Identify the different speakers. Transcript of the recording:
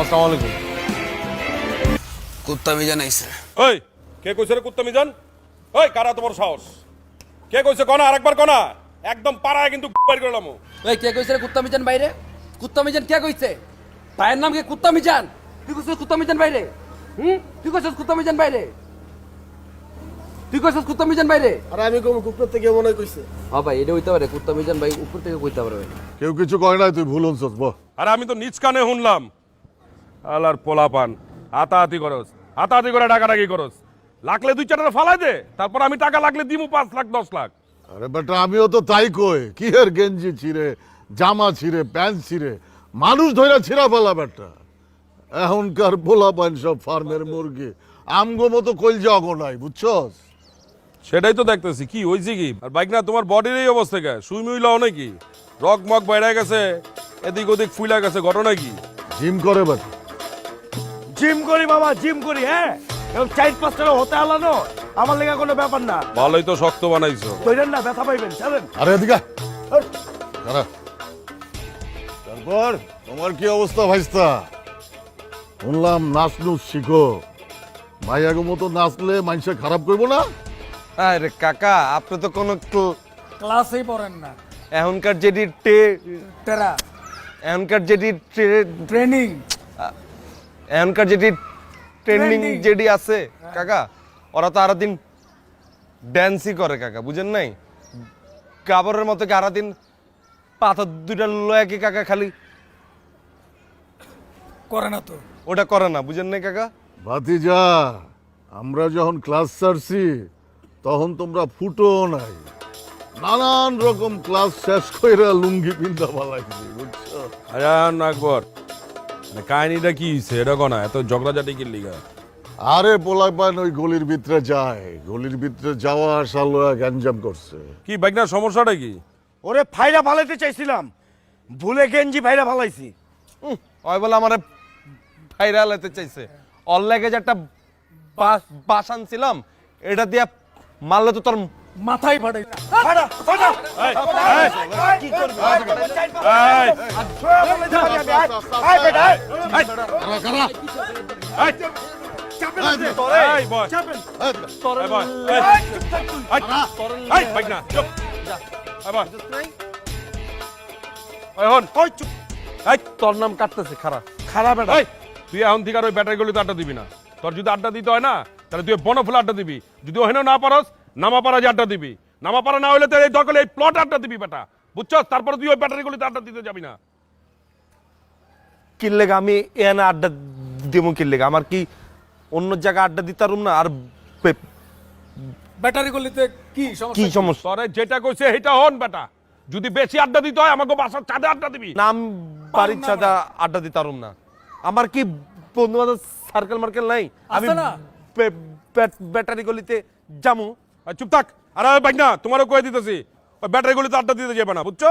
Speaker 1: আসসালামু আলাইকুম।
Speaker 2: কুত্তা মিজান আইছে।
Speaker 3: ওই কে কইছে রে কুত্তা মিজান? ওই কারা তোমার সাহস? কে কইছে কোনা? আরেকবার কোনা, একদম পাড়ায় কিন্তু বাইর করলাম।
Speaker 4: এই কে কইছে রে কুত্তা মিজান বাইরে? কুত্তা মিজান কে কইছে? ভাইয়ের নাম কি কুত্তা মিজান? তুই কইছিস কুত্তা মিজান বাইরে? তুই কইছিস কুত্তা মিজান বাইরে? তুই কইছিস কুত্তা মিজান বাইরে?
Speaker 5: আরে আমি কম কুকুর থেকে মনে কইছে।
Speaker 4: হ্যাঁ ভাই, এটা হইতে পারে, কুত্তা মিজান ভাই উপর থেকে কইতে পারবে।
Speaker 6: কেউ কিছু কয় নাই, তুই ভুল হনছস বহ।
Speaker 3: আরে আমি তো নিজ কানে শুনলাম। আলার পোলাপান হাতাহাতি করস, হাতাহাতি করে ডাকাডাকি করস। লাগলে 2-4টা ফালাই দে, তারপর আমি টাকা লাগলে দিমু 5 লাখ 10 লাখ।
Speaker 6: আরে বেটা আমিও তো তাই কই, কি এর গেঞ্জি ছিঁড়ে, জামা ছিঁড়ে, প্যান্ট ছিঁড়ে, মানুষ ধইরা ছিঁড়া ফেলা বেটা। এখনকার পোলাপান সব ফার্মের মুরগি, আমগো মতো কইলজা অগো নাই, বুঝছস?
Speaker 3: সেটাই তো দেখতেছি, কি হইছে কি? আর বাইক না তোমার বডির এই অবস্থা কে? সুই মুইলাও নাকি? রক মক বাইরে গেছে, এদিক ওদিক ফুইলা গেছে, ঘটনা কি?
Speaker 6: জিম করে বেটা।
Speaker 5: জিম করি বাবা, জিম করি। হ্যাঁ, এরকম 4-5 টাকা হতে আলানো আমার লেগে কোনো ব্যাপার না।
Speaker 3: ভালোই তো শক্ত বানাইছো।
Speaker 5: কইরেন না, ব্যথা পাইবেন। চলেন।
Speaker 6: আরে এদিকে আয়। দাঁড়া। তারপর তোমার কি অবস্থা ভাইস্তা? শুনলাম নাচ নুচ শিখো, মাইয়াগো মতো নাচলে মানুষে খারাপ করবো না?
Speaker 1: আরে কাকা, আপনি তো কোনো
Speaker 5: ক্লাসেই পড়েন না।
Speaker 1: এখনকার যেটি
Speaker 5: টেরা
Speaker 1: এখনকার যেটি
Speaker 5: ট্রেনিং।
Speaker 1: এখনকার যেটি ট্রেন্ডিং
Speaker 5: Trending।
Speaker 1: যেটি আছে কাকা, ওরা তো আরো দিন ড্যান্সই করে কাকা, বুঝেন নাই? কাবরের মতো কি আরো দিন পাথর দুইটা লয়া কি কাকা খালি
Speaker 5: করে না তো।
Speaker 1: ওটা করে না, বুঝেন নাই কাকা?
Speaker 6: ভাতিজা, আমরা যখন ক্লাস ছাড়ছি তখন তোমরা ফুটো নাই, নানান রকম ক্লাস শেষ কইরা লুঙ্গি পিন্ধা পালাইছি, বুঝছো?
Speaker 3: আরে আকবর, কাহিনীটা কি হইছে এটা কোনা? এত ঝগড়াঝাটি কি লিগা?
Speaker 6: আরে পোলাপান ওই গলির ভিতরে যায়, গলির ভিতরে যাওয়া আসা লয়া গ্যাঞ্জাম করছে।
Speaker 3: কি বাইক না, সমস্যাটা কি?
Speaker 5: ওরে ফাইরা ফালাইতে চাইছিলাম, ভুলে গেঞ্জি ফাইরা ফালাইছি।
Speaker 1: ওই বলে আমারে ভাইরাল হতে চাইছে। ওর লেগে যে একটা বাস আনছিলাম, এটা দিয়ে মারলে তো তোর
Speaker 5: মাথায় ফাটাই। ফাটা ফাটা। কি করবে?
Speaker 3: এই,
Speaker 5: আয় বেটা।
Speaker 3: এই বয়, এই বয়, এই বাইক না, চুপ। এই বয়, এই হন,
Speaker 5: ওই চুপ।
Speaker 3: এই
Speaker 1: তোর নাম কাটতেছে খারাপ।
Speaker 5: খারাপ বেটা।
Speaker 3: এই, তুই এখন থেকে আর ওই ব্যাটারিগুলিতে আড্ডা দিবি না। তোর যদি আড্ডা দিতে হয় না, তাহলে তুই বনফুলে আড্ডা দিবি। যদি ওখানেও না পারস, নামাপাড়া যে আড্ডা দিবি। নামাপাড়া না হলে তো এই দরকার এই প্লট আড্ডা দিবি বেটা, বুঝছস? তারপরে তুই ওই ব্যাটারিগুলিতে আড্ডা দিতে যাবি না।
Speaker 1: কি লেগে আমি এনে আড্ডা দেবো? কি লেগে আমার কি অন্য জায়গায় আড্ডা দিতাম না? আর
Speaker 5: ব্যাটারি গলিতে কি সমস্যা?
Speaker 1: কি সমস্যা?
Speaker 3: তোরে যেটা কইছে সেটা হন বেটা। যদি বেশি আড্ডা দিতে হয় আমাকে বাসার ছাদে আড্ডা দিবি।
Speaker 1: নাম বাড়ির ছাদা আড্ডা দিতাম না। আমার কি বন্ধু বান্ধব সার্কেল মার্কেল নাই? আমি
Speaker 5: আছে না?
Speaker 1: ব্যাটারি গলিতে যামু।
Speaker 3: আর চুপ থাক। আরে বাইক না, তোমারও কয়ে দিতেছি ওই ব্যাটারিগুলিতে আড্ডা দিতে যাবে না, বুঝছো?